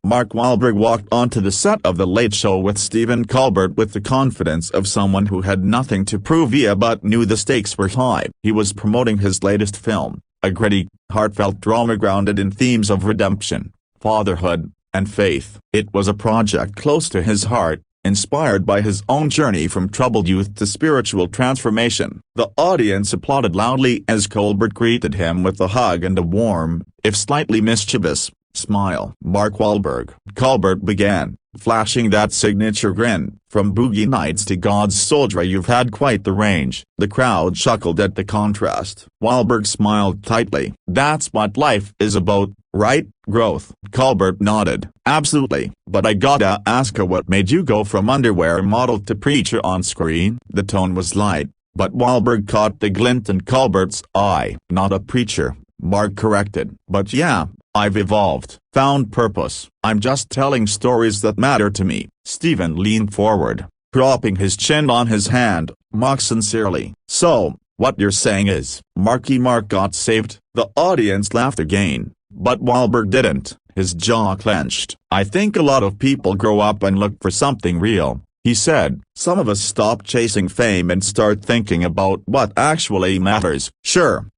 Mark Wahlberg walked onto the set of The Late Show with Stephen Colbert with the confidence of someone who had nothing to prove but knew the stakes were high. He was promoting his latest film, a gritty, heartfelt drama grounded in themes of redemption, fatherhood, and faith. It was a project close to his heart, inspired by his own journey from troubled youth to spiritual transformation. The audience applauded loudly as Colbert greeted him with a hug and a warm, if slightly mischievous, smile. Mark Wahlberg. Colbert began, flashing that signature grin. From Boogie Nights to God's Soldier, you've had quite the range. The crowd chuckled at the contrast. Wahlberg smiled tightly. That's what life is about, right? Growth. Colbert nodded. Absolutely. But I gotta ask her, what made you go from underwear model to preacher on screen? The tone was light, but Wahlberg caught the glint in Colbert's eye. Not a preacher, Mark corrected. But yeah, I've evolved, found purpose. I'm just telling stories that matter to me. Stephen leaned forward, propping his chin on his hand, mocked sincerely. So, what you're saying is, Mark got saved? The audience laughed again, but Wahlberg didn't. His jaw clenched. I think a lot of people grow up and look for something real, he said. Some of us stop chasing fame and start thinking about what actually matters. Sure,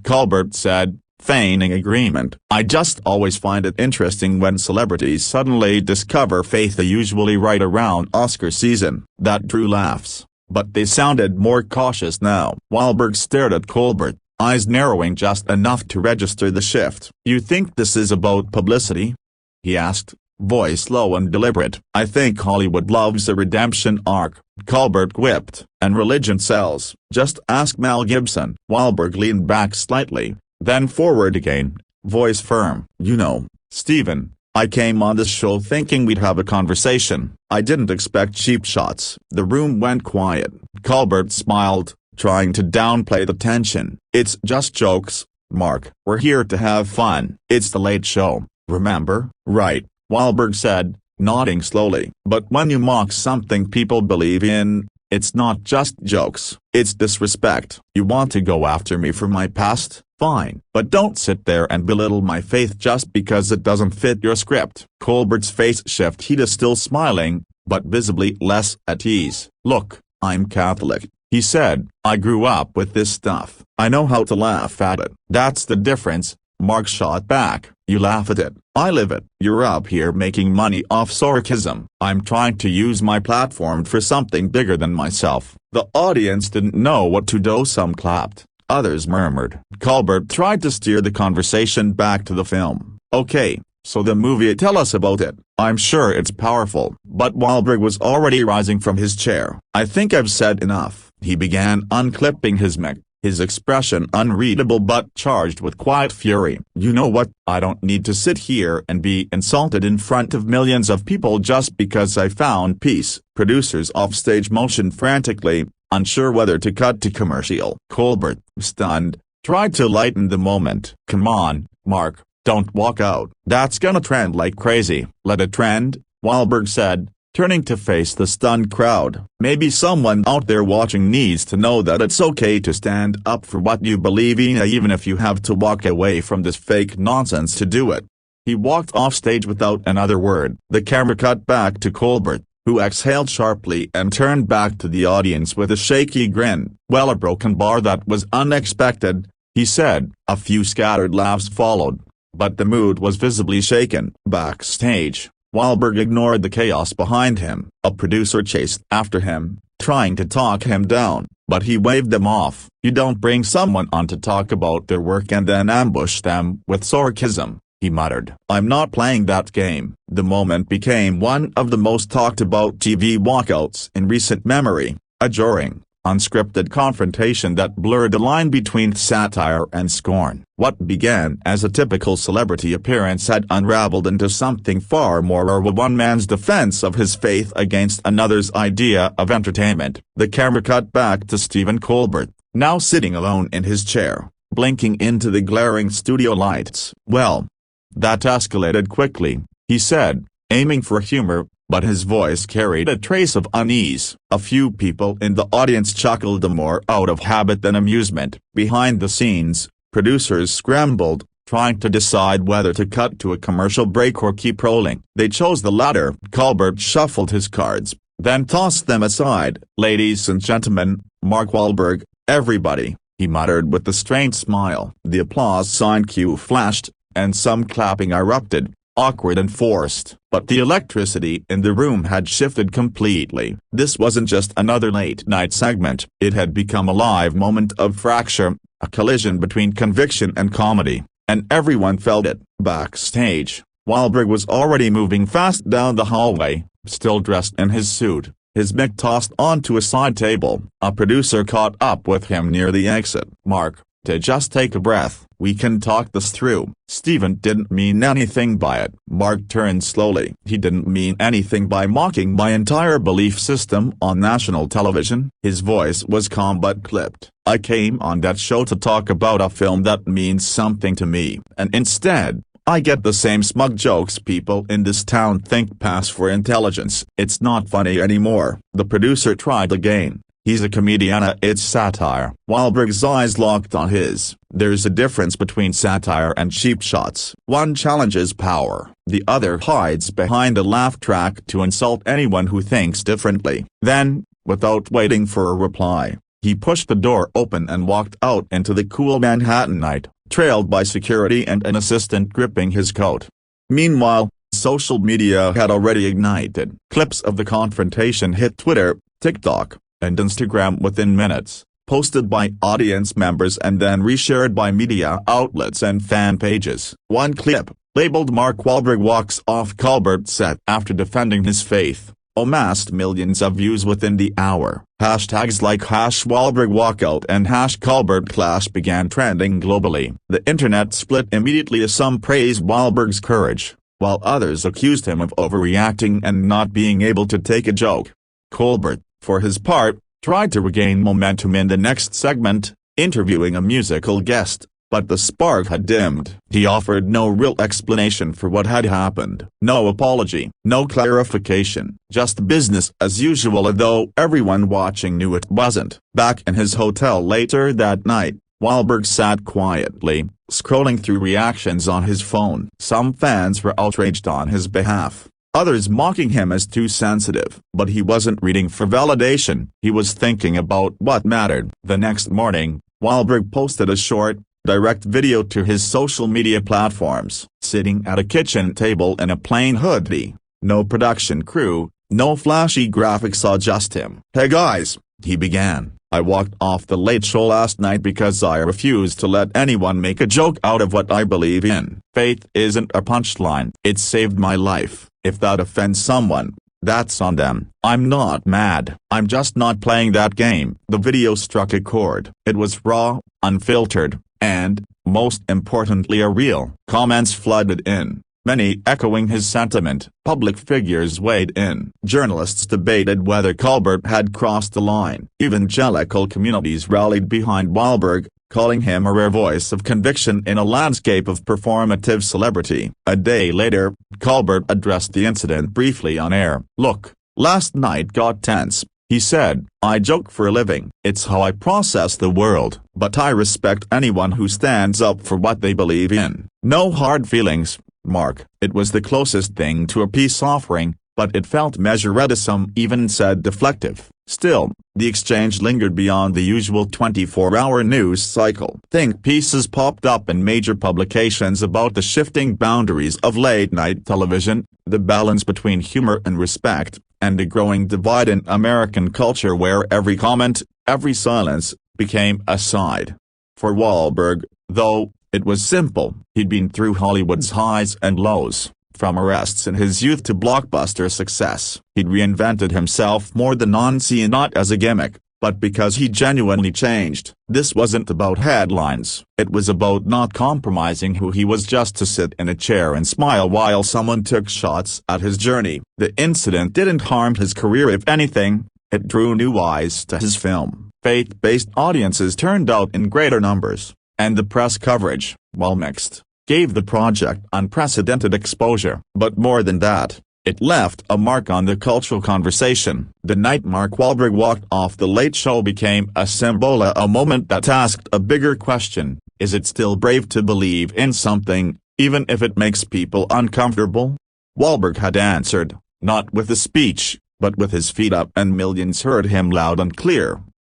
Colbert said, feigning agreement. I just always find it interesting when celebrities suddenly discover faith, usually right around Oscar season. That drew laughs, but they sounded more cautious now. Wahlberg stared at Colbert, eyes narrowing just enough to register the shift. You think this is about publicity? He asked, voice low and deliberate. I think Hollywood loves a redemption arc, Colbert quipped, and religion sells. Just ask Mel Gibson. Wahlberg leaned back slightly, then forward again, voice firm. You know, Stephen, I came on this show thinking we'd have a conversation. I didn't expect cheap shots. The room went quiet. Colbert smiled, trying to downplay the tension. It's just jokes, Mark. We're here to have fun. It's The Late Show, remember? Right, Wahlberg said, nodding slowly. But when you mock something people believe in, it's not just jokes, it's disrespect. You want to go after me for my past? Fine. But don't sit there and belittle my faith just because it doesn't fit your script. Colbert's face shifted. He is still smiling, but visibly less at ease. Look, I'm Catholic, he said. I grew up with this stuff. I know how to laugh at it. That's the difference, Mark shot back. You laugh at it. I live it. You're up here making money off sarcasm. I'm trying to use my platform for something bigger than myself. The audience didn't know what to do. Some clapped, others murmured. Colbert tried to steer the conversation back to the film. Okay, so the movie, tell us about it. I'm sure it's powerful. But Wahlberg was already rising from his chair. I think I've said enough. He began unclipping his mic, his expression unreadable but charged with quiet fury. You know what, I don't need to sit here and be insulted in front of millions of people just because I found peace. Producers offstage motioned frantically, unsure whether to cut to commercial. Colbert, stunned, tried to lighten the moment. Come on, Mark, don't walk out. That's gonna trend like crazy. Let it trend, Wahlberg said, turning to face the stunned crowd. Maybe someone out there watching needs to know that it's okay to stand up for what you believe in, even if you have to walk away from this fake nonsense to do it. He walked off stage without another word. The camera cut back to Colbert, who exhaled sharply and turned back to the audience with a shaky grin. Well, a broken bar that was unexpected, he said. A few scattered laughs followed, but the mood was visibly shaken. Backstage, Wahlberg ignored the chaos behind him. A producer chased after him, trying to talk him down, but he waved them off. You don't bring someone on to talk about their work and then ambush them with sarcasm, he muttered. I'm not playing that game. The moment became one of the most talked about TV walkouts in recent memory, a jarring, unscripted confrontation that blurred the line between satire and scorn. What began as a typical celebrity appearance had unraveled into something far more, or one man's defense of his faith against another's idea of entertainment. The camera cut back to Stephen Colbert, now sitting alone in his chair, blinking into the glaring studio lights. Well, that escalated quickly, he said, aiming for humor, but his voice carried a trace of unease. A few people in the audience chuckled, more out of habit than amusement. Behind the scenes, producers scrambled, trying to decide whether to cut to a commercial break or keep rolling. They chose the latter. Colbert shuffled his cards, then tossed them aside. "Ladies and gentlemen, Mark Wahlberg, everybody," he muttered with a strained smile. The applause sign cue flashed, and some clapping erupted, awkward and forced. But the electricity in the room had shifted completely. This wasn't just another late-night segment. It had become a live moment of fracture, a collision between conviction and comedy, and everyone felt it. Backstage, Wahlberg was already moving fast down the hallway, still dressed in his suit, his mic tossed onto a side table. A producer caught up with him near the exit. "Mark, just take a breath. We can talk this through." Stephen didn't mean anything by it. Mark turned slowly. "He didn't mean anything by mocking my entire belief system on national television." His voice was calm but clipped. "I came on that show to talk about a film that means something to me. And instead, I get the same smug jokes people in this town think pass for intelligence. It's not funny anymore." The producer tried again. "He's a comedian, it's satire." Wahlberg's eyes locked on his. "There's a difference between satire and cheap shots. One challenges power, the other hides behind a laugh track to insult anyone who thinks differently." Then, without waiting for a reply, he pushed the door open and walked out into the cool Manhattan night, trailed by security and an assistant gripping his coat. Meanwhile, social media had already ignited. Clips of the confrontation hit Twitter, TikTok, and Instagram within minutes, posted by audience members and then reshared by media outlets and fan pages. One clip, labeled "Mark Wahlberg walks off Colbert set after defending his faith," amassed millions of views within the hour. Hashtags like #Wahlberg walkout and #Colbert clash began trending globally. The internet split immediately as some praised Wahlberg's courage, while others accused him of overreacting and not being able to take a joke. Colbert, for his part, tried to regain momentum in the next segment, interviewing a musical guest, but the spark had dimmed. He offered no real explanation for what had happened. No apology, no clarification, just business as usual, though everyone watching knew it wasn't. Back in his hotel later that night, Wahlberg sat quietly, scrolling through reactions on his phone. Some fans were outraged on his behalf, others mocking him as too sensitive. But he wasn't reading for validation, he was thinking about what mattered. The next morning, Wahlberg posted a short, direct video to his social media platforms. Sitting at a kitchen table in a plain hoodie. No production crew, no flashy graphics, just him. "Hey guys," he began. "I walked off the Late Show last night because I refuse to let anyone make a joke out of what I believe in. Faith isn't a punchline. It saved my life. If that offends someone, that's on them. I'm not mad. I'm just not playing that game." The video struck a chord. It was raw, unfiltered, and, most importantly, real. Comments flooded in, many echoing his sentiment. Public figures weighed in. Journalists debated whether Colbert had crossed the line. Evangelical communities rallied behind Wahlberg, calling him a rare voice of conviction in a landscape of performative celebrity. A day later, Colbert addressed the incident briefly on air. "Look, last night got tense," he said. "I joke for a living. It's how I process the world. But I respect anyone who stands up for what they believe in. No hard feelings, Mark." It was the closest thing to a peace offering, but it felt measured, some even said deflective. Still, the exchange lingered beyond the usual 24-hour news cycle. Think pieces popped up in major publications about the shifting boundaries of late-night television, the balance between humor and respect, and the growing divide in American culture where every comment, every silence, became a side. For Wahlberg, though, it was simple. He'd been through Hollywood's highs and lows, from arrests in his youth to blockbuster success. He'd reinvented himself more than on scene, not as a gimmick, but because he genuinely changed. This wasn't about headlines. It was about not compromising who he was just to sit in a chair and smile while someone took shots at his journey. The incident didn't harm his career. If anything, it drew new eyes to his film. Faith-based audiences turned out in greater numbers, and the press coverage, while mixed, gave the project unprecedented exposure. But more than that, it left a mark on the cultural conversation. The night Mark Wahlberg walked off The Late Show became a symbol, a moment that asked a bigger question: Is it still brave to believe in something, even if it makes people uncomfortable? Wahlberg had answered, not with a speech, but with his feet up, and millions heard him loud and clear.